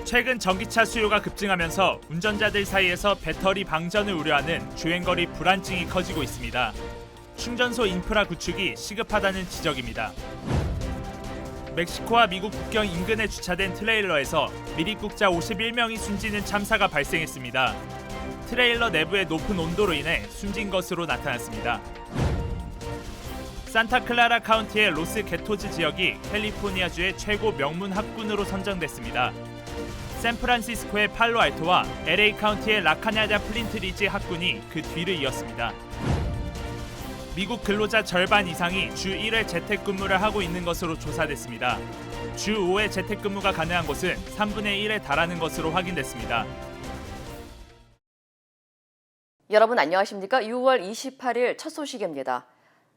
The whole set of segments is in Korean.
최근 전기차 수요가 급증하면서 운전자들 사이에서 배터리 방전을 우려하는 주행거리 불안증이 커지고 있습니다. 충전소 인프라 구축이 시급하다는 지적입니다. 멕시코와 미국 국경 인근에 주차된 트레일러에서 미립국자 51명이 숨지는 참사가 발생했습니다. 트레일러 내부의 높은 온도로 인해 숨진 것으로 나타났습니다. 산타클라라 카운티의 로스 게토즈 지역이 캘리포니아주의 최고 명문 학군으로 선정됐습니다. 샌프란시스코의 팔로알토와 LA 카운티의 라카냐다 플린트리지 학군이 그 뒤를 이었습니다. 미국 근로자 절반 이상이 주 1회 재택근무를 하고 있는 것으로 조사됐습니다. 주 5회 재택근무가 가능한 곳은 3분의 1에 달하는 것으로 확인됐습니다. 여러분 안녕하십니까? 6월 28일 첫 소식입니다.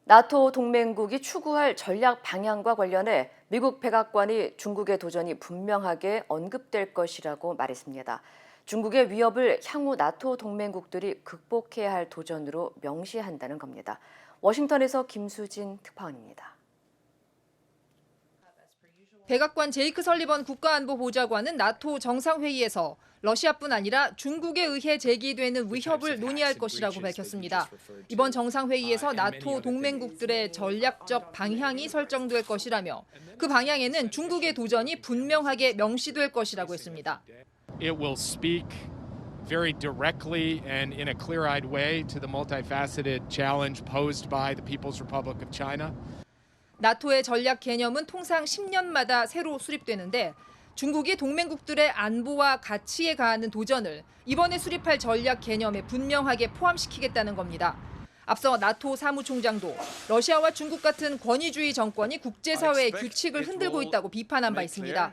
나토 동맹국이 추구할 전략 방향과 관련해 미국 백악관이 중국의 도전이 분명하게 언급될 것이라고 말했습니다. 중국의 위협을 향후 나토 동맹국들이 극복해야 할 도전으로 명시한다는 겁니다. 워싱턴에서 김수진 특파원입니다. 백악관 제이크 설리번 국가안보보좌관은 나토 정상회의에서 러시아뿐 아니라 중국에 의해 제기되는 위협을 논의할 것이라고 밝혔습니다. 이번 정상회의에서 나토 동맹국들의 전략적 방향이 설정될 것이라며 그 방향에는 중국의 도전이 분명하게 명시될 것이라고 했습니다. It will speak very directly and in a clear-eyed way to the multifaceted challenge posed by the People's Republic of China. 나토의 전략 개념은 통상 10년마다 새로 수립되는데 중국이 동맹국들의 안보와 가치에 가하는 도전을 이번에 수립할 전략 개념에 분명하게 포함시키겠다는 겁니다. 앞서 나토 사무총장도 러시아와 중국 같은 권위주의 정권이 국제사회의 규칙을 흔들고 있다고 비판한 바 있습니다.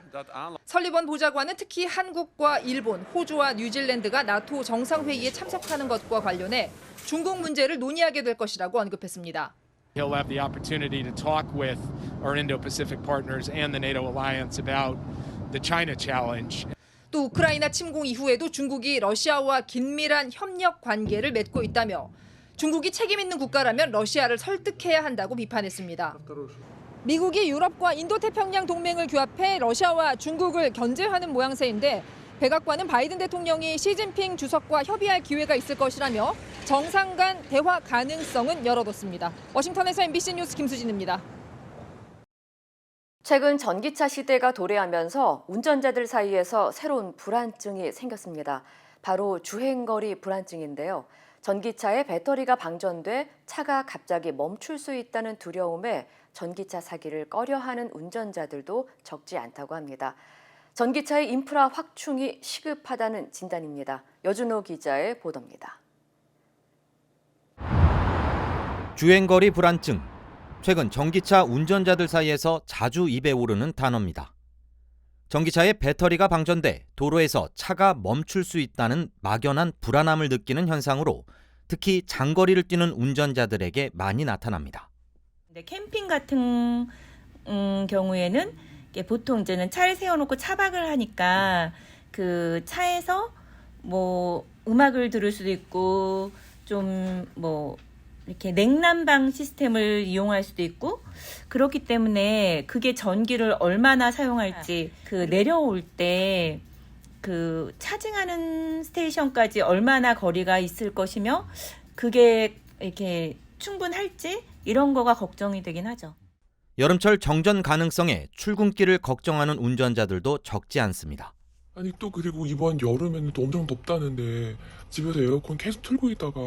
설리번 보좌관은 특히 한국과 일본, 호주와 뉴질랜드가 나토 정상회의에 참석하는 것과 관련해 중국 문제를 논의하게 될 것이라고 언급했습니다. He'll have the opportunity to talk with our Indo-Pacific partners and the NATO alliance about the China challenge. 또 우크라이나 침공 이후에도 중국이 러시아와 긴밀한 협력 관계를 맺고 있다며 중국이 책임 있는 국가라면 러시아를 설득해야 한다고 비판했습니다. 미국이 유럽과 인도태평양 동맹을 규합해 러시아와 중국을 견제하는 모양새인데 백악관은 바이든 대통령이 시진핑 주석과 협의할 기회가 있을 것이라며 정상 간 대화 가능성은 열어뒀습니다. 워싱턴에서 MBC 뉴스 김수진입니다. 최근 전기차 시대가 도래하면서 운전자들 사이에서 새로운 불안증이 생겼습니다. 바로 주행거리 불안증인데요. 전기차에 배터리가 방전돼 차가 갑자기 멈출 수 있다는 두려움에 전기차 사기를 꺼려하는 운전자들도 적지 않다고 합니다. 전기차의 인프라 확충이 시급하다는 진단입니다. 여준호 기자의 보도입니다. 주행거리 불안증. 최근 전기차 운전자들 사이에서 자주 입에 오르는 단어입니다. 전기차의 배터리가 방전돼 도로에서 차가 멈출 수 있다는 막연한 불안함을 느끼는 현상으로 특히 장거리를 뛰는 운전자들에게 많이 나타납니다. 캠핑 같은 경우에는 보통 이제는 차를 세워놓고 차박을 하니까 그 차에서 뭐 음악을 들을 수도 있고 좀 뭐 이렇게 냉난방 시스템을 이용할 수도 있고 그렇기 때문에 그게 전기를 얼마나 사용할지 그 내려올 때 그 차징하는 스테이션까지 얼마나 거리가 있을 것이며 그게 이렇게 충분할지 이런 거가 걱정이 되긴 하죠. 여름철 정전 가능성에 출근길을 걱정하는 운전자들도 적지 않습니다. 아니 또 그리고 이번 여름에는 또 엄청 덥다는데 집에서 에어컨 계속 틀고 있다가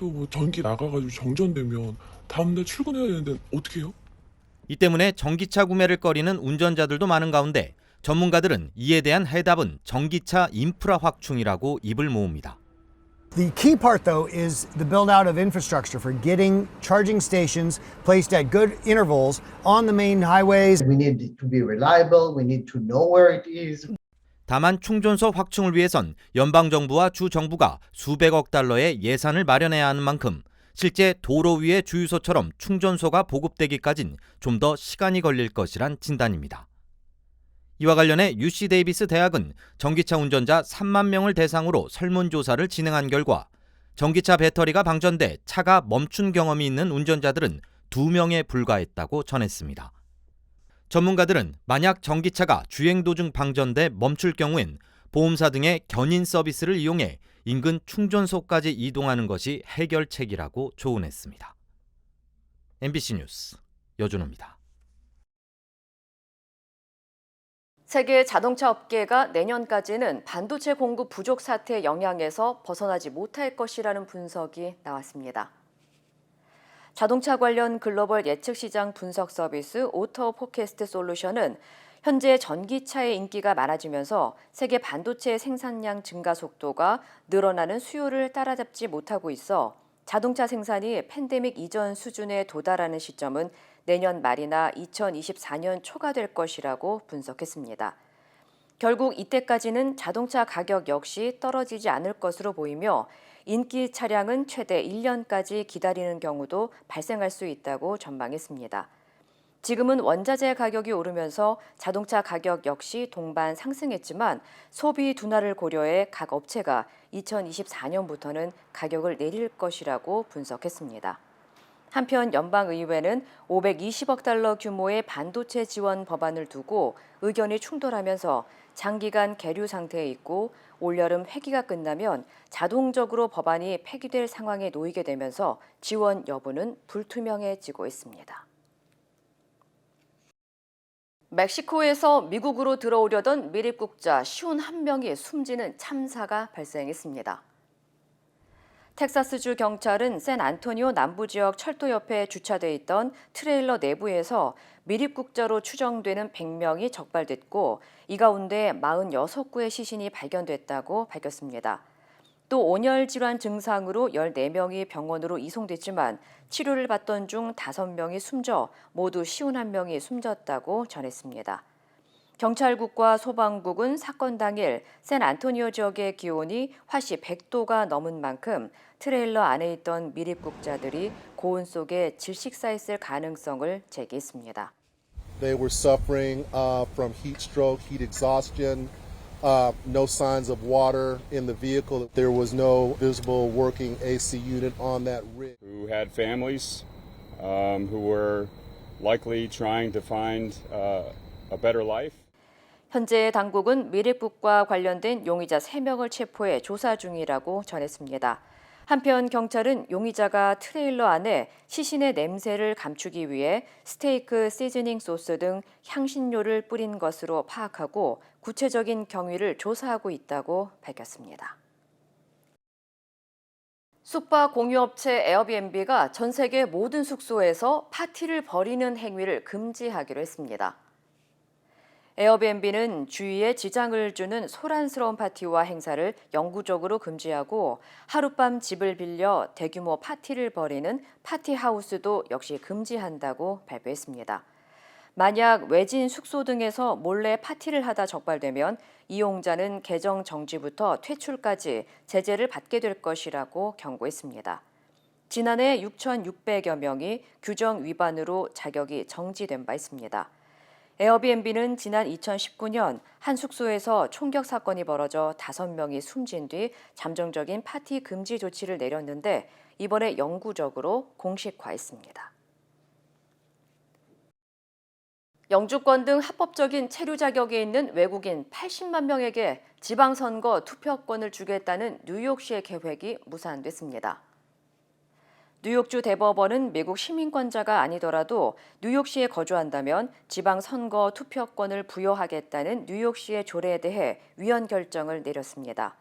또 뭐 전기 나가가지고 정전되면 다음날 출근해야 되는데 어떻게 해요? 이 때문에 전기차 구매를 꺼리는 운전자들도 많은 가운데 전문가들은 이에 대한 해답은 전기차 인프라 확충이라고 입을 모읍니다. The key part, though, is the build-out of infrastructure for getting charging stations placed at good intervals on the main highways. We need to be reliable. We need to know where it is. 다만 충전소 확충을 위해선 연방정부와 주정부가 수백억 달러의 예산을 마련해야 하는 만큼 실제 도로 위의 주유소처럼 충전소가 보급되기까진 좀 더 시간이 걸릴 것이란 진단입니다. 이와 관련해 UC 데이비스 대학은 전기차 운전자 3만 명을 대상으로 설문조사를 진행한 결과 전기차 배터리가 방전돼 차가 멈춘 경험이 있는 운전자들은 2명에 불과했다고 전했습니다. 전문가들은 만약 전기차가 주행 도중 방전돼 멈출 경우엔 보험사 등의 견인 서비스를 이용해 인근 충전소까지 이동하는 것이 해결책이라고 조언했습니다. MBC 뉴스 여준호입니다. 세계 자동차 업계가 내년까지는 반도체 공급 부족 사태의 영향에서 벗어나지 못할 것이라는 분석이 나왔습니다. 자동차 관련 글로벌 예측 시장 분석 서비스 오토 포캐스트 솔루션은 현재 전기차의 인기가 많아지면서 세계 반도체 생산량 증가 속도가 늘어나는 수요를 따라잡지 못하고 있어 자동차 생산이 팬데믹 이전 수준에 도달하는 시점은 내년 말이나 2024년 초가 될 것이라고 분석했습니다. 결국 이때까지는 자동차 가격 역시 떨어지지 않을 것으로 보이며 인기 차량은 최대 1년까지 기다리는 경우도 발생할 수 있다고 전망했습니다. 지금은 원자재 가격이 오르면서 자동차 가격 역시 동반 상승했지만 소비 둔화를 고려해 각 업체가 2024년부터는 가격을 내릴 것이라고 분석했습니다. 한편 연방의회는 520억 달러 규모의 반도체 지원 법안을 두고 의견이 충돌하면서 장기간 계류 상태에 있고 올여름 회기가 끝나면 자동적으로 법안이 폐기될 상황에 놓이게 되면서 지원 여부는 불투명해지고 있습니다. 멕시코에서 미국으로 들어오려던 미립국자 51명이 숨지는 참사가 발생했습니다. 텍사스주 경찰은 샌안토니오 남부지역 철도 옆에 주차돼 있던 트레일러 내부에서 미립국자로 추정되는 100명이 적발됐고 이 가운데 46구의 시신이 발견됐다고 밝혔습니다. 또 온열 질환 증상으로 14명이 병원으로 이송됐지만 치료를 받던 중 5명이 숨져 모두 51명이 숨졌다고 전했습니다. 경찰국과 소방국은 사건 당일 샌안토니오 지역의 기온이 화씨 100도가 넘은 만큼 트레일러 안에 있던 미립국자들이 고온 속에 질식사했을 가능성을 제기했습니다. They were suffering from heat stroke, heat exhaustion, no signs of water in the vehicle. There was no visible working AC unit on that rig. Who had families, who were likely trying to find a better life. 현재 당국은 미립국과 관련된 용의자 3명을 체포해 조사 중이라고 전했습니다. 한편 경찰은 용의자가 트레일러 안에 시신의 냄새를 감추기 위해 스테이크 시즈닝 소스 등 향신료를 뿌린 것으로 파악하고 구체적인 경위를 조사하고 있다고 밝혔습니다. 숙박 공유업체 에어비앤비가 전 세계 모든 숙소에서 파티를 벌이는 행위를 금지하기로 했습니다. 에어비앤비는 주위에 지장을 주는 소란스러운 파티와 행사를 영구적으로 금지하고 하룻밤 집을 빌려 대규모 파티를 벌이는 파티하우스도 역시 금지한다고 발표했습니다. 만약 외진 숙소 등에서 몰래 파티를 하다 적발되면 이용자는 계정 정지부터 퇴출까지 제재를 받게 될 것이라고 경고했습니다. 지난해 6,600여 명이 규정 위반으로 자격이 정지된 바 있습니다. 에어비앤비는 지난 2019년 한 숙소에서 총격 사건이 벌어져 5명이 숨진 뒤 잠정적인 파티 금지 조치를 내렸는데 이번에 영구적으로 공식화했습니다. 영주권 등 합법적인 체류 자격이 있는 외국인 80만 명에게 지방선거 투표권을 주겠다는 뉴욕시의 계획이 무산됐습니다. 뉴욕주 대법원은 미국 시민권자가 아니더라도 뉴욕시에 거주한다면 지방선거 투표권을 부여하겠다는 뉴욕시의 조례에 대해 위헌 결정을 내렸습니다.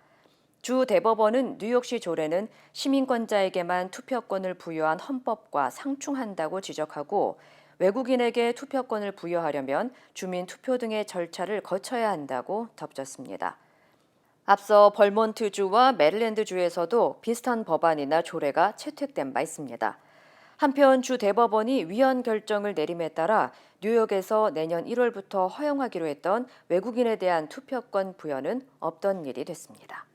주 대법원은 뉴욕시 조례는 시민권자에게만 투표권을 부여한 헌법과 상충한다고 지적하고 외국인에게 투표권을 부여하려면 주민 투표 등의 절차를 거쳐야 한다고 덧붙였습니다. 앞서 벌몬트주와 메릴랜드주에서도 비슷한 법안이나 조례가 채택된 바 있습니다. 한편 주 대법원이 위헌 결정을 내림에 따라 뉴욕에서 내년 1월부터 허용하기로 했던 외국인에 대한 투표권 부여는 없던 일이 됐습니다.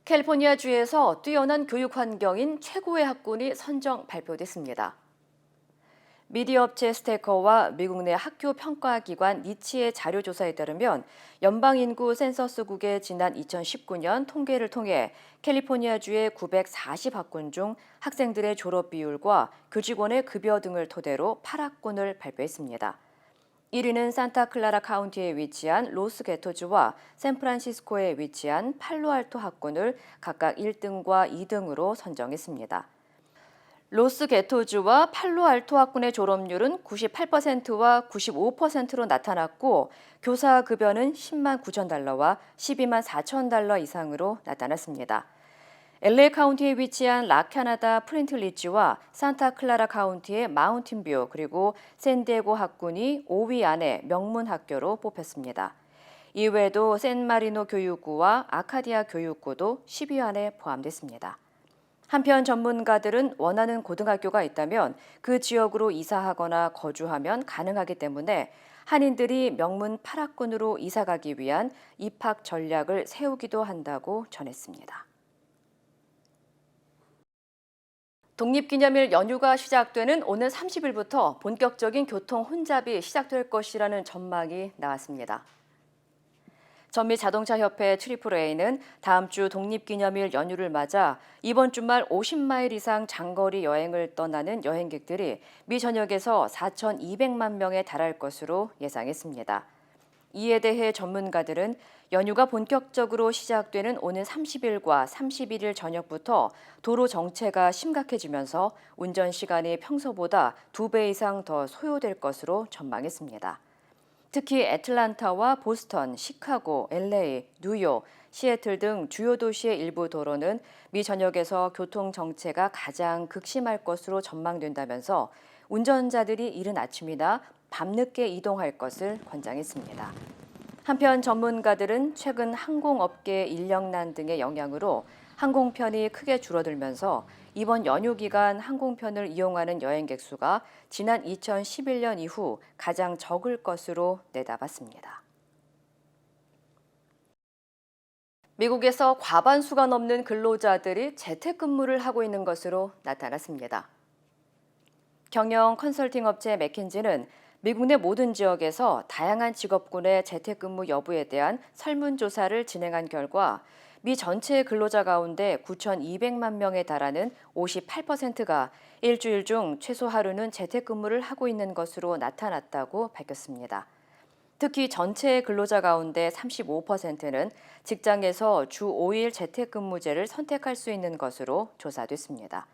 캘리포니아주에서 뛰어난 교육 환경인 최고의 학군이 선정 발표됐습니다. 미디어 업체 스테커와 미국 내 학교 평가기관 니치의 자료조사에 따르면 연방인구 센서스국의 지난 2019년 통계를 통해 캘리포니아주의 940학군 중 학생들의 졸업 비율과 교직원의 급여 등을 토대로 8학군을 발표했습니다. 1위는 산타클라라 카운티에 위치한 로스 게토주와 샌프란시스코에 위치한 팔로알토 학군을 각각 1등과 2등으로 선정했습니다. 로스 게토주와 팔로알토 학군의 졸업률은 98%와 95%로 나타났고 교사 급여는 10만 9천 달러와 12만 4천 달러 이상으로 나타났습니다. LA 카운티에 위치한 라카나다 프린틀리지와 산타클라라 카운티의 마운틴뷰 그리고 샌디에고 학군이 5위 안에 명문 학교로 뽑혔습니다. 이외에도 샌마리노 교육구와 아카디아 교육구도 10위 안에 포함됐습니다. 한편 전문가들은 원하는 고등학교가 있다면 그 지역으로 이사하거나 거주하면 가능하기 때문에 한인들이 명문 8학군으로 이사가기 위한 입학 전략을 세우기도 한다고 전했습니다. 독립기념일 연휴가 시작되는 오늘 30일부터 본격적인 교통 혼잡이 시작될 것이라는 전망이 나왔습니다. 전미자동차협회 AAA는 다음 주 독립기념일 연휴를 맞아 이번 주말 50마일 이상 장거리 여행을 떠나는 여행객들이 미 전역에서 4,200만 명에 달할 것으로 예상했습니다. 이에 대해 전문가들은 연휴가 본격적으로 시작되는 오는 30일과 31일 저녁부터 도로 정체가 심각해지면서 운전 시간이 평소보다 2배 이상 더 소요될 것으로 전망했습니다. 특히 애틀란타와 보스턴, 시카고, LA, 뉴욕, 시애틀 등 주요 도시의 일부 도로는 미 전역에서 교통 정체가 가장 극심할 것으로 전망된다면서 운전자들이 이른 아침이나 밤늦게 이동할 것을 권장했습니다. 한편 전문가들은 최근 항공업계 인력난 등의 영향으로 항공편이 크게 줄어들면서 이번 연휴 기간 항공편을 이용하는 여행객 수가 지난 2011년 이후 가장 적을 것으로 내다봤습니다. 미국에서 과반수가 넘는 근로자들이 재택근무를 하고 있는 것으로 나타났습니다. 경영 컨설팅 업체 맥킨지는 미국 내 모든 지역에서 다양한 직업군의 재택근무 여부에 대한 설문조사를 진행한 결과 미 전체 근로자 가운데 9,200만 명에 달하는 58%가 일주일 중 최소 하루는 재택근무를 하고 있는 것으로 나타났다고 밝혔습니다. 특히 전체 근로자 가운데 35%는 직장에서 주 5일 재택근무제를 선택할 수 있는 것으로 조사됐습니다.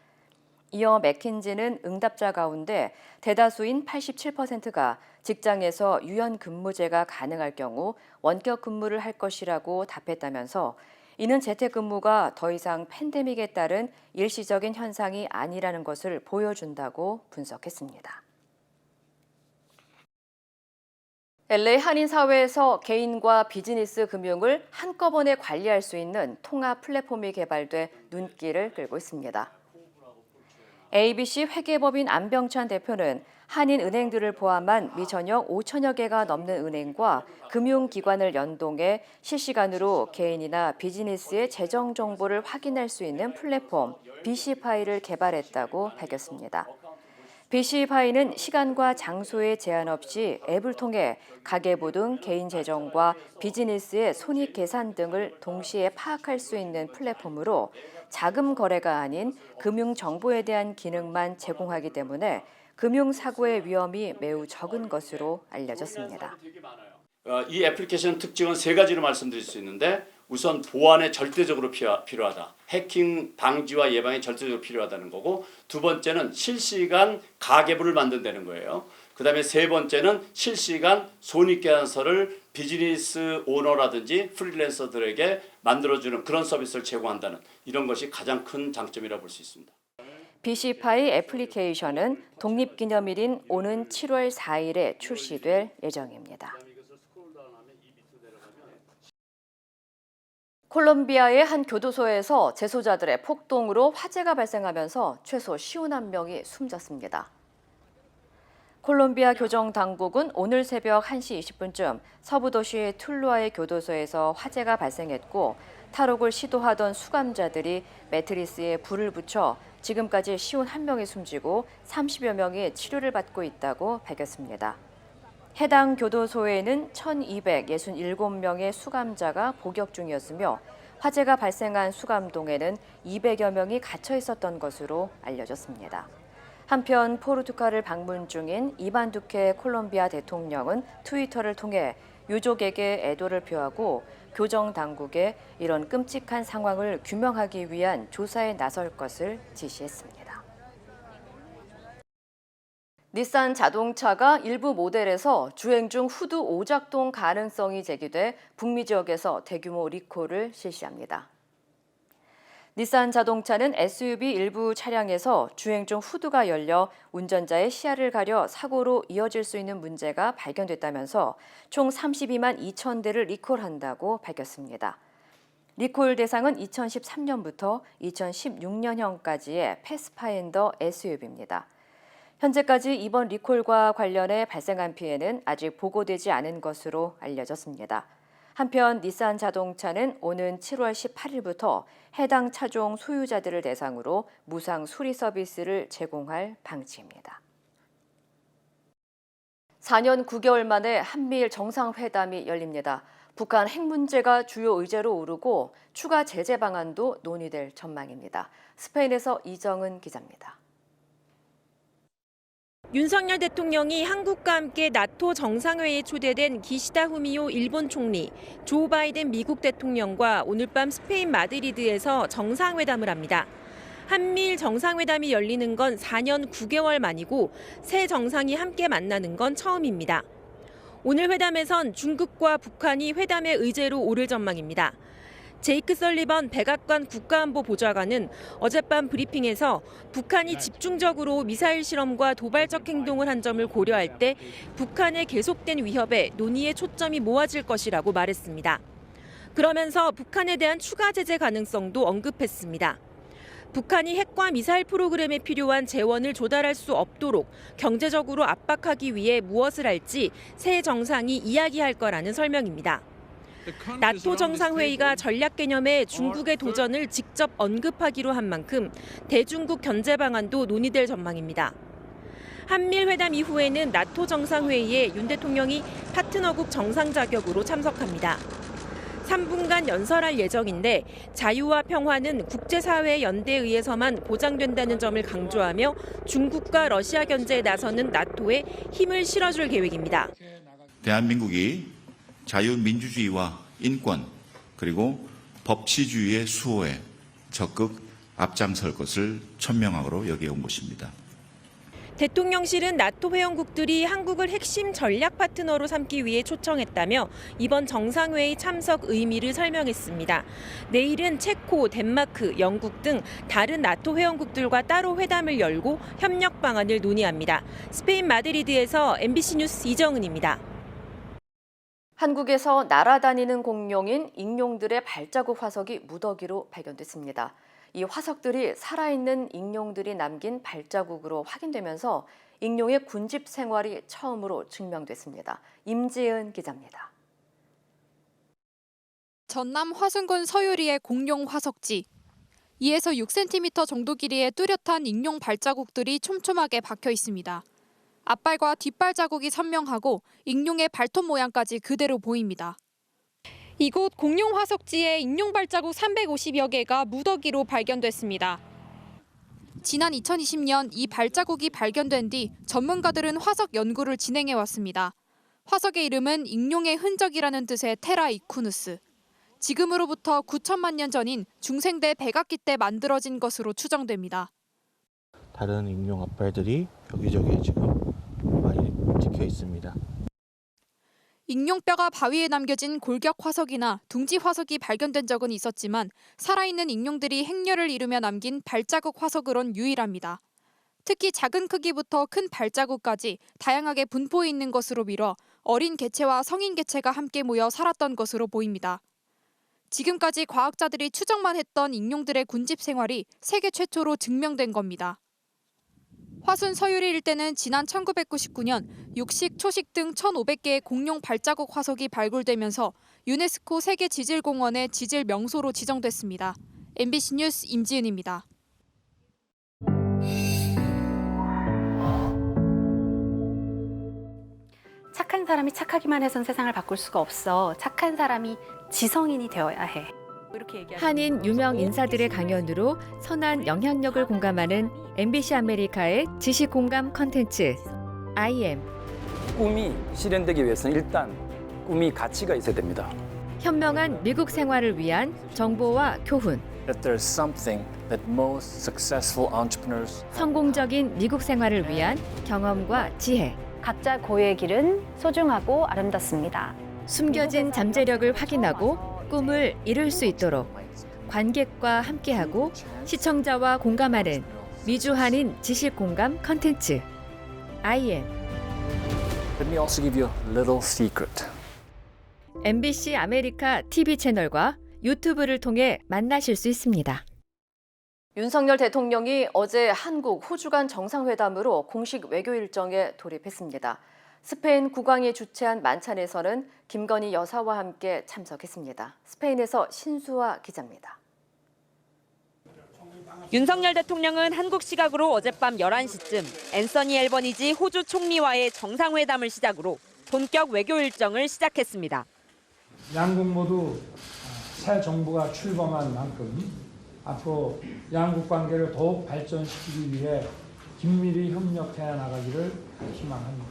이어 맥킨지는 응답자 가운데 대다수인 87%가 직장에서 유연근무제가 가능할 경우 원격 근무를 할 것이라고 답했다면서 이는 재택근무가 더 이상 팬데믹에 따른 일시적인 현상이 아니라는 것을 보여준다고 분석했습니다. LA 한인사회에서 개인과 비즈니스 금융을 한꺼번에 관리할 수 있는 통합 플랫폼이 개발돼 눈길을 끌고 있습니다. ABC 회계법인 안병찬 대표는 한인 은행들을 포함한 미 전역 5천여 개가 넘는 은행과 금융기관을 연동해 실시간으로 개인이나 비즈니스의 재정 정보를 확인할 수 있는 플랫폼 BC파이를 개발했다고 밝혔습니다. BC파이는 시간과 장소에 제한 없이 앱을 통해 가계부 등 개인 재정과 비즈니스의 손익 계산 등을 동시에 파악할 수 있는 플랫폼으로 자금 거래가 아닌 금융 정보에 대한 기능만 제공하기 때문에 금융 사고의 위험이 매우 적은 것으로 알려졌습니다. 이 애플리케이션 특징은 3가지로 말씀드릴 수 있는데 우선 보안에 절대적으로 필요하다. 해킹 방지와 예방에 절대적으로 필요하다는 거고, 두 번째는 실시간 가계부를 만든다는 거예요. 그다음에 세 번째는 실시간 손익계산서를 비즈니스 오너라든지 프리랜서들에게 만들어주는 그런 서비스를 제공한다는 이런 것이 가장 큰 장점이라고 볼 수 있습니다. BC파이 애플리케이션은 독립기념일인 오는 7월 4일에 출시될 예정입니다. 콜롬비아의 한 교도소에서 재소자들의 폭동으로 화재가 발생하면서 최소 51명이 숨졌습니다. 콜롬비아 교정당국은 오늘 새벽 1시 20분쯤 서부도시 툴루아의 교도소에서 화재가 발생했고 탈옥을 시도하던 수감자들이 매트리스에 불을 붙여 지금까지 시온 1명이 숨지고 30여 명이 치료를 받고 있다고 밝혔습니다. 해당 교도소에는 1,267명의 수감자가 복역 중이었으며 화재가 발생한 수감동에는 200여 명이 갇혀 있었던 것으로 알려졌습니다. 한편 포르투갈을 방문 중인 이반 두케 콜롬비아 대통령은 트위터를 통해 유족에게 애도를 표하고 교정 당국에 이런 끔찍한 상황을 규명하기 위한 조사에 나설 것을 지시했습니다. 닛산 자동차가 일부 모델에서 주행 중 후드 오작동 가능성이 제기돼 북미 지역에서 대규모 리콜을 실시합니다. 닛산 자동차는 SUV 일부 차량에서 주행 중 후드가 열려 운전자의 시야를 가려 사고로 이어질 수 있는 문제가 발견됐다면서 총 32만 2천 대를 리콜한다고 밝혔습니다. 리콜 대상은 2013년부터 2016년형까지의 패스파인더 SUV입니다. 현재까지 이번 리콜과 관련해 발생한 피해는 아직 보고되지 않은 것으로 알려졌습니다. 한편 닛산 자동차는 오는 7월 18일부터 해당 차종 소유자들을 대상으로 무상 수리 서비스를 제공할 방침입니다. 4년 9개월 만에 한미일 정상회담이 열립니다. 북한 핵 문제가 주요 의제로 오르고 추가 제재 방안도 논의될 전망입니다. 스페인에서 이정은 기자입니다. 윤석열 대통령이 한국과 함께 나토 정상회의에 초대된 기시다 후미오 일본 총리, 조 바이든 미국 대통령과 오늘 밤 스페인 마드리드에서 정상회담을 합니다. 한미일 정상회담이 열리는 건 4년 9개월 만이고 새 정상이 함께 만나는 건 처음입니다. 오늘 회담에선 중국과 북한이 회담의 의제로 오를 전망입니다. 제이크 설리번 백악관 국가안보보좌관은 어젯밤 브리핑에서 북한이 집중적으로 미사일 실험과 도발적 행동을 한 점을 고려할 때 북한의 계속된 위협에 논의의 초점이 모아질 것이라고 말했습니다. 그러면서 북한에 대한 추가 제재 가능성도 언급했습니다. 북한이 핵과 미사일 프로그램에 필요한 재원을 조달할 수 없도록 경제적으로 압박하기 위해 무엇을 할지 새 정상이 이야기할 거라는 설명입니다. 나토 정상회의가 전략 개념에 중국의 도전을 직접 언급하기로 한 만큼 대중국 견제 방안도 논의될 전망입니다. 한미일 회담 이후에는 나토 정상회의에 윤 대통령이 파트너국 정상 자격으로 참석합니다. 3분간 연설할 예정인데 자유와 평화는 국제사회의 연대에 의해서만 보장된다는 점을 강조하며 중국과 러시아 견제에 나서는 나토에 힘을 실어줄 계획입니다. 대한민국이 자유민주주의와 인권 그리고 법치주의의 수호에 적극 앞장설 것을 천명하고 여겨온 것입니다. 대통령실은 나토 회원국들이 한국을 핵심 전략 파트너로 삼기 위해 초청했다며 이번 정상회의 참석 의미를 설명했습니다. 내일은 체코, 덴마크, 영국 등 다른 나토 회원국들과 따로 회담을 열고 협력 방안을 논의합니다. 스페인 마드리드에서 MBC 뉴스 이정은입니다. 한국에서 날아다니는 공룡인 익룡들의 발자국 화석이 무더기로 발견됐습니다. 이 화석들이 살아있는 익룡들이 남긴 발자국으로 확인되면서 익룡의 군집 생활이 처음으로 증명됐습니다. 임지은 기자입니다. 전남 화순군 서유리의 공룡 화석지. 2에서 6cm 정도 길이의 뚜렷한 익룡 발자국들이 촘촘하게 박혀 있습니다. 앞발과 뒷발 자국이 선명하고 익룡의 발톱 모양까지 그대로 보입니다. 이곳 공룡 화석지에 익룡 발자국 350여 개가 무더기로 발견됐습니다. 지난 2020년 이 발자국이 발견된 뒤 전문가들은 화석 연구를 진행해 왔습니다. 화석의 이름은 익룡의 흔적이라는 뜻의 테라 이쿠누스. 지금으로부터 9천만 년 전인 중생대 백악기 때 만들어진 것으로 추정됩니다. 다른 익룡 앞발들이 여기저기 지금 많이 찍혀 있습니다. 익룡뼈가 바위에 남겨진 골격 화석이나 둥지 화석이 발견된 적은 있었지만 살아있는 익룡들이 행렬을 이루며 남긴 발자국 화석으론 유일합니다. 특히 작은 크기부터 큰 발자국까지 다양하게 분포해 있는 것으로 미뤄 어린 개체와 성인 개체가 함께 모여 살았던 것으로 보입니다. 지금까지 과학자들이 추정만 했던 익룡들의 군집 생활이 세계 최초로 증명된 겁니다. 화순 서유리 일대는 지난 1999년 육식, 초식 등 1,500개의 공룡 발자국 화석이 발굴되면서 유네스코 세계지질공원의 지질 명소로 지정됐습니다. MBC 뉴스 임지은입니다. 착한 사람이 착하기만 해선 세상을 바꿀 수가 없어. 착한 사람이 지성인이 되어야 해. 이렇게 얘기하는 한인 유명 인사들의 강연으로 선한 영향력을 공감하는 MBC 아메리카의 지식 공감 컨텐츠 IM. 꿈이 실현되기 위해서는 일단 꿈이 가치가 있어야 됩니다. 현명한 미국 생활을 위한 정보와 교훈. That there's something that most successful entrepreneurs 성공적인 미국 생활을 위한 경험과 지혜. 각자 고유의 길은 소중하고 아름답습니다. 숨겨진 잠재력을 확인하고 꿈을 이룰 수 있도록 관객과 함께하고 시청자와 공감하는 미주 한인 지식 공감 컨텐츠 IM. Let me also give you a little secret. MBC 아메리카 TV 채널과 유튜브를 통해 만나실 수 있습니다. 윤석열 대통령이 어제 한국, 호주 간 정상회담으로 공식 외교 일정에 돌입했습니다. 스페인 국왕이 주최한 만찬에서는 김건희 여사와 함께 참석했습니다. 스페인에서 신수아 기자입니다. 윤석열 대통령은 한국 시각으로 어젯밤 11시쯤 앤서니 앨버니지 호주 총리와의 정상회담을 시작으로 본격 외교 일정을 시작했습니다. 양국 모두 새 정부가 출범한 만큼 앞으로 양국 관계를 더욱 발전시키기 위해 긴밀히 협력해 나가기를 희망합니다.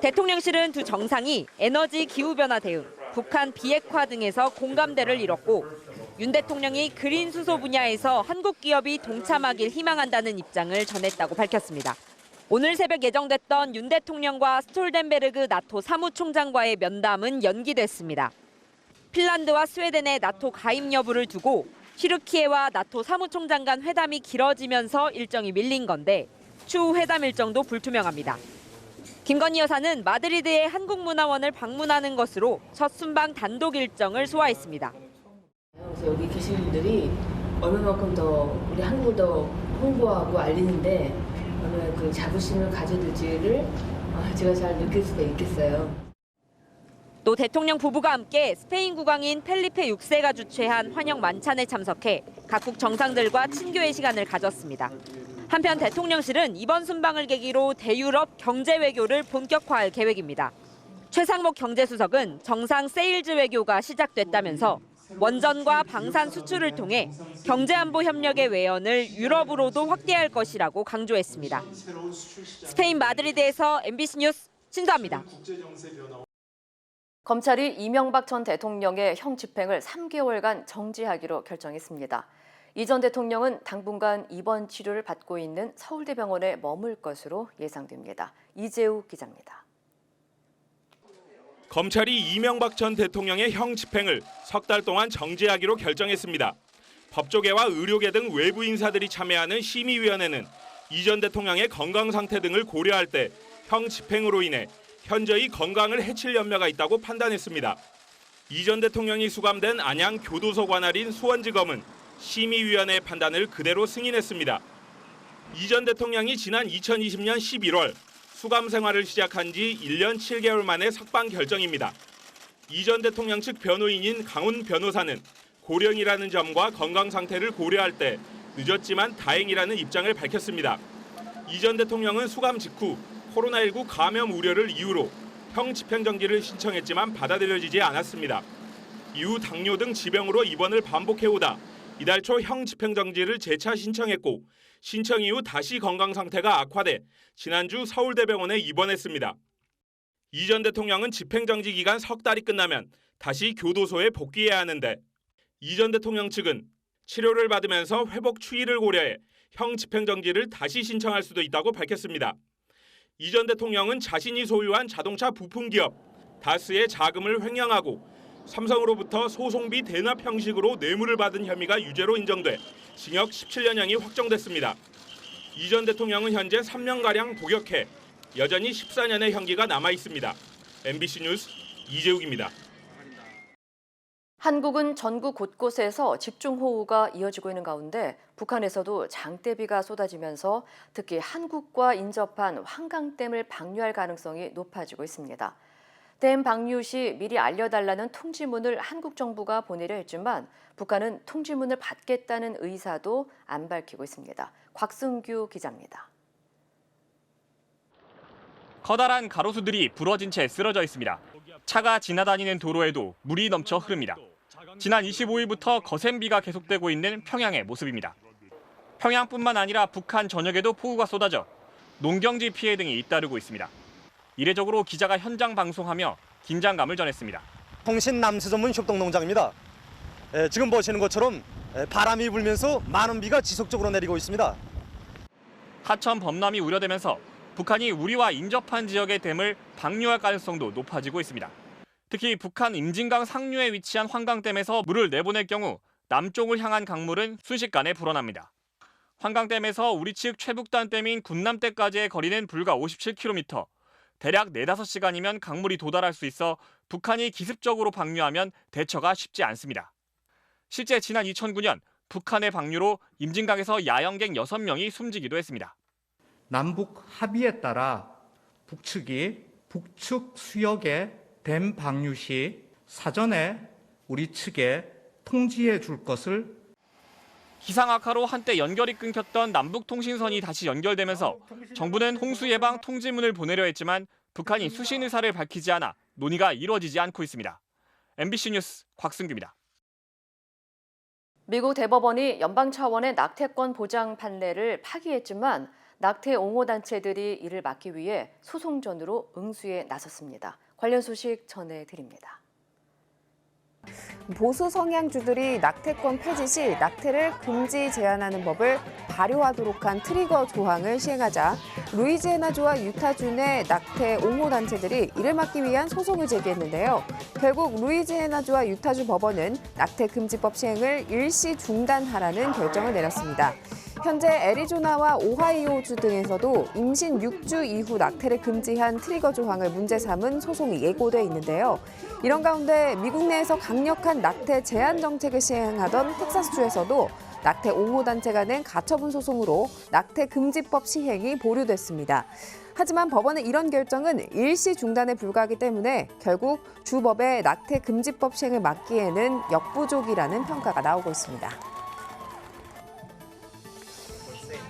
대통령실은 두 정상이 에너지 기후변화 대응, 북한 비핵화 등에서 공감대를 이뤘고 윤 대통령이 그린 수소 분야에서 한국 기업이 동참하길 희망한다는 입장을 전했다고 밝혔습니다. 오늘 새벽 예정됐던 윤 대통령과 스톨덴베르그 나토 사무총장과의 면담은 연기됐습니다. 핀란드와 스웨덴의 나토 가입 여부를 두고 튀르키예와 나토 사무총장 간 회담이 길어지면서 일정이 밀린 건데 추후 회담 일정도 불투명합니다. 김건희 여사는 마드리드의 한국문화원을 방문하는 것으로 첫 순방 단독 일정을 소화했습니다. 그래서 여기 계신 분들이 얼마만큼 더 우리 한국을 더 홍보하고 알리는데 얼마나 그 자부심을 가져둘지를 제가 잘 느낄 수가 있겠어요. 또 대통령 부부가 함께 스페인 국왕인 펠리페 6세가 주최한 환영 만찬에 참석해 각국 정상들과 친교의 시간을 가졌습니다. 한편 대통령실은 이번 순방을 계기로 대유럽 경제 외교를 본격화할 계획입니다. 최상목 경제수석은 정상 세일즈 외교가 시작됐다면서 원전과 방산 수출을 통해 경제안보 협력의 외연을 유럽으로도 확대할 것이라고 강조했습니다. 스페인 마드리드에서 MBC 뉴스 신수아입니다. 검찰이 이명박 전 대통령의 형 집행을 3개월간 정지하기로 결정했습니다. 이 전 대통령은 당분간 입원 치료를 받고 있는 서울대병원에 머물 것으로 예상됩니다. 이재우 기자입니다. 검찰이 이명박 전 대통령의 형 집행을 석 달 동안 정지하기로 결정했습니다. 법조계와 의료계 등 외부 인사들이 참여하는 심의위원회는 이 전 대통령의 건강 상태 등을 고려할 때 형 집행으로 인해 현저히 건강을 해칠 염려가 있다고 판단했습니다. 이 전 대통령이 수감된 안양 교도소 관할인 수원지검은 심의위원회의 판단을 그대로 승인했습니다. 이 전 대통령이 지난 2020년 11월 수감 생활을 시작한 지 1년 7개월 만에 석방 결정입니다. 이 전 대통령 측 변호인인 강훈 변호사는 고령이라는 점과 건강 상태를 고려할 때 늦었지만 다행이라는 입장을 밝혔습니다. 이 전 대통령은 수감 직후 코로나19 감염 우려를 이유로 형 집행정지를 신청했지만 받아들여지지 않았습니다. 이후 당뇨 등 지병으로 입원을 반복해오다 이달 초 형 집행정지를 재차 신청했고 신청 이후 다시 건강 상태가 악화돼 지난주 서울대병원에 입원했습니다. 이 전 대통령은 집행정지 기간 석 달이 끝나면 다시 교도소에 복귀해야 하는데 이 전 대통령 측은 치료를 받으면서 회복 추이를 고려해 형 집행정지를 다시 신청할 수도 있다고 밝혔습니다. 이 전 대통령은 자신이 소유한 자동차 부품기업 다스의 자금을 횡령하고 삼성으로부터 소송비 대납 형식으로 뇌물을 받은 혐의가 유죄로 인정돼 징역 17년형이 확정됐습니다. 이 전 대통령은 현재 3년가량 복역해 여전히 14년의 형기가 남아 있습니다. MBC 뉴스 이재욱입니다. 한국은 전국 곳곳에서 집중호우가 이어지고 있는 가운데 북한에서도 장대비가 쏟아지면서 특히 한국과 인접한 환강댐을 방류할 가능성이 높아지고 있습니다. 댐 방류 시 미리 알려달라는 통지문을 한국 정부가 보내려 했지만 북한은 통지문을 받겠다는 의사도 안 밝히고 있습니다. 곽승규 기자입니다. 커다란 가로수들이 부러진 채 쓰러져 있습니다. 차가 지나다니는 도로에도 물이 넘쳐 흐릅니다. 지난 25일부터 거센 비가 계속되고 있는 평양의 모습입니다. 평양뿐만 아니라 북한 전역에도 폭우가 쏟아져 농경지 피해 등이 잇따르고 있습니다. 이례적으로 기자가 현장 방송하며 긴장감을 전했습니다. 통신 남수 전문 협동농장입니다. 지금 보시는 것처럼 바람이 불면서 많은 비가 지속적으로 내리고 있습니다. 하천 범람이 우려되면서 북한이 우리와 인접한 지역의 댐을 방류할 가능성도 높아지고 있습니다. 특히 북한 임진강 상류에 위치한 환강댐에서 물을 내보낼 경우 남쪽을 향한 강물은 순식간에 불어납니다. 환강댐에서 우리 측 최북단 댐인 군남댐까지의 거리는 불과 57km. 대략 4-5시간이면 강물이 도달할 수 있어 북한이 기습적으로 방류하면 대처가 쉽지 않습니다. 실제 지난 2009년 북한의 방류로 임진강에서 야영객 6명이 숨지기도 했습니다. 남북 합의에 따라 북측이 북측 수역의 댐 방류 시 사전에 우리 측에 통지해 줄 것을. 기상 악화로 한때 연결이 끊겼던 남북 통신선이 다시 연결되면서 정부는 홍수 예방 통지문을 보내려 했지만 북한이 수신 의사를 밝히지 않아 논의가 이루어지지 않고 있습니다. MBC 뉴스 곽승규입니다. 미국 대법원이 연방 차원의 낙태권 보장 판례를 파기했지만 낙태 옹호 단체들이 이를 막기 위해 소송전으로 응수에 나섰습니다. 관련 소식 전해드립니다. 보수 성향주들이 낙태권 폐지 시 낙태를 금지 제한하는 법을 발효하도록 한 트리거 조항을 시행하자 루이지애나주와 유타주 내 낙태 옹호 단체들이 이를 막기 위한 소송을 제기했는데요. 결국 루이지애나주와 유타주 법원은 낙태 금지법 시행을 일시 중단하라는 결정을 내렸습니다. 현재 애리조나와 오하이오주 등에서도 임신 6주 이후 낙태를 금지한 트리거 조항을 문제 삼은 소송이 예고돼 있는데요. 이런 가운데 미국 내에서 강력한 낙태 제한 정책을 시행하던 텍사스주에서도 낙태 옹호 단체가 낸 가처분 소송으로 낙태 금지법 시행이 보류됐습니다. 하지만 법원의 이런 결정은 일시 중단에 불과하기 때문에 결국 주법의 낙태 금지법 시행을 막기에는 역부족이라는 평가가 나오고 있습니다.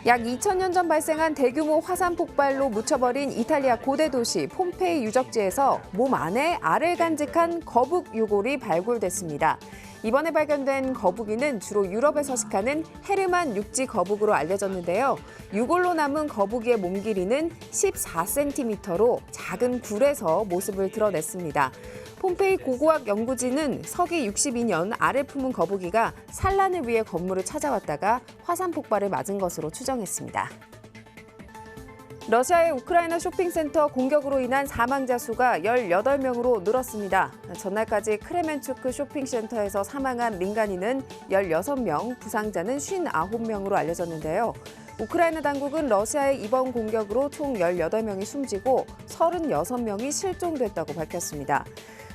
약 2000년 전 발생한 대규모 화산 폭발로 묻혀버린 이탈리아 고대 도시 폼페이 유적지에서 몸 안에 알을 간직한 거북 유골이 발굴됐습니다. 이번에 발견된 거북이는 주로 유럽에 서식하는 헤르만 육지 거북으로 알려졌는데요. 유골로 남은 거북이의 몸 길이는 14cm로 작은 굴에서 모습을 드러냈습니다. 폼페이 고고학 연구진은 서기 62년 알을 품은 거북이가 산란을 위해 건물을 찾아왔다가 화산 폭발을 맞은 것으로 추정했습니다. 러시아의 우크라이나 쇼핑센터 공격으로 인한 사망자 수가 18명으로 늘었습니다. 전날까지 크레멘추크 쇼핑센터에서 사망한 민간인은 16명, 부상자는 59명으로 알려졌는데요. 우크라이나 당국은 러시아의 이번 공격으로 총 18명이 숨지고 36명이 실종됐다고 밝혔습니다.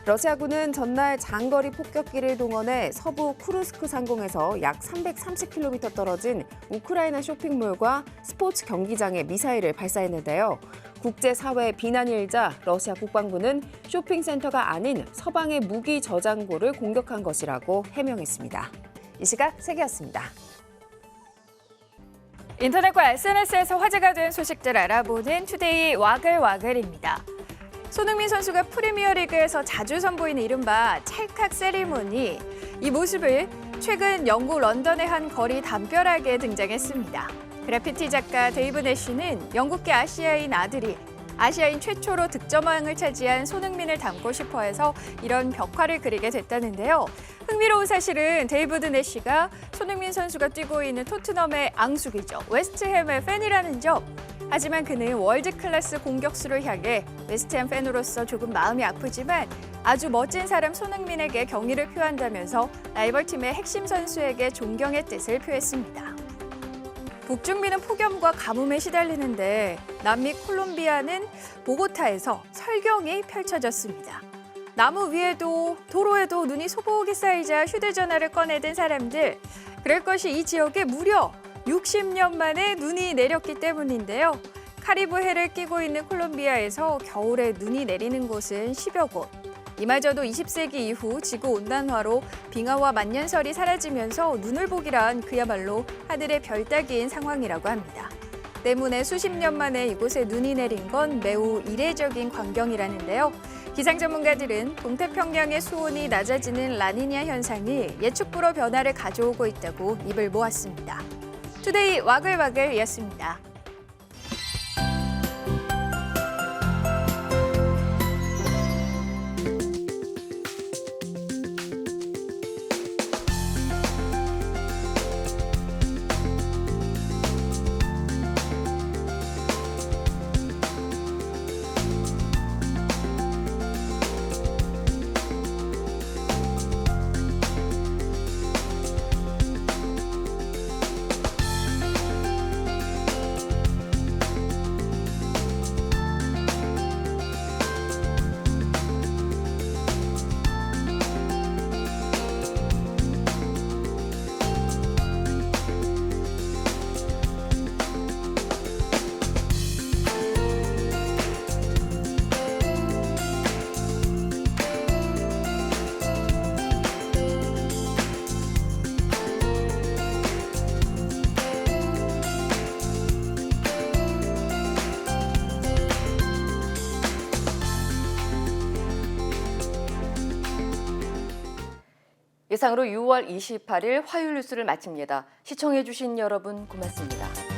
러시아군은 전날 장거리 폭격기를 동원해 서부 쿠르스크 상공에서 약 330km 떨어진 우크라이나 쇼핑몰과 스포츠 경기장에 미사일을 발사했는데요. 국제사회의 비난이 일자 러시아 국방부는 쇼핑센터가 아닌 서방의 무기 저장고를 공격한 것이라고 해명했습니다. 이 시각 세계였습니다. 인터넷과 SNS에서 화제가 된 소식들 알아보는 투데이 와글와글입니다. 손흥민 선수가 프리미어리그에서 자주 선보이는 이른바 찰칵 세리머니. 이 모습을 최근 영국 런던의 한 거리 담벼락에 등장했습니다. 그래피티 작가 데이브 내쉬는 영국계 아시아인 아들이 아시아인 최초로 득점왕을 차지한 손흥민을 닮고 싶어해서 이런 벽화를 그리게 됐다는데요. 흥미로운 사실은 데이비드 내쉬가 손흥민 선수가 뛰고 있는 토트넘의 앙숙이죠. 웨스트햄의 팬이라는 점. 하지만 그는 월드클래스 공격수를 향해 웨스트햄 팬으로서 조금 마음이 아프지만 아주 멋진 사람 손흥민에게 경의를 표한다면서 라이벌팀의 핵심 선수에게 존경의 뜻을 표했습니다. 북중미는 폭염과 가뭄에 시달리는데 남미 콜롬비아는 보고타에서 설경이 펼쳐졌습니다. 나무 위에도 도로에도 눈이 소복이 쌓이자 휴대전화를 꺼내든 사람들. 그럴 것이 이 지역에 무려 60년 만에 눈이 내렸기 때문인데요. 카리브해를 끼고 있는 콜롬비아에서 겨울에 눈이 내리는 곳은 10여 곳. 이마저도 20세기 이후 지구온난화로 빙하와 만년설이 사라지면서 눈을 보기란 그야말로 하늘의 별 따기인 상황이라고 합니다. 때문에 수십 년 만에 이곳에 눈이 내린 건 매우 이례적인 광경이라는데요. 기상 전문가들은 동태평양의 수온이 낮아지는 라니냐 현상이 예측 불허 변화를 가져오고 있다고 입을 모았습니다. 투데이 와글와글이었습니다. 이상으로 6월 28일 화요일 뉴스를 마칩니다. 시청해주신 여러분 고맙습니다.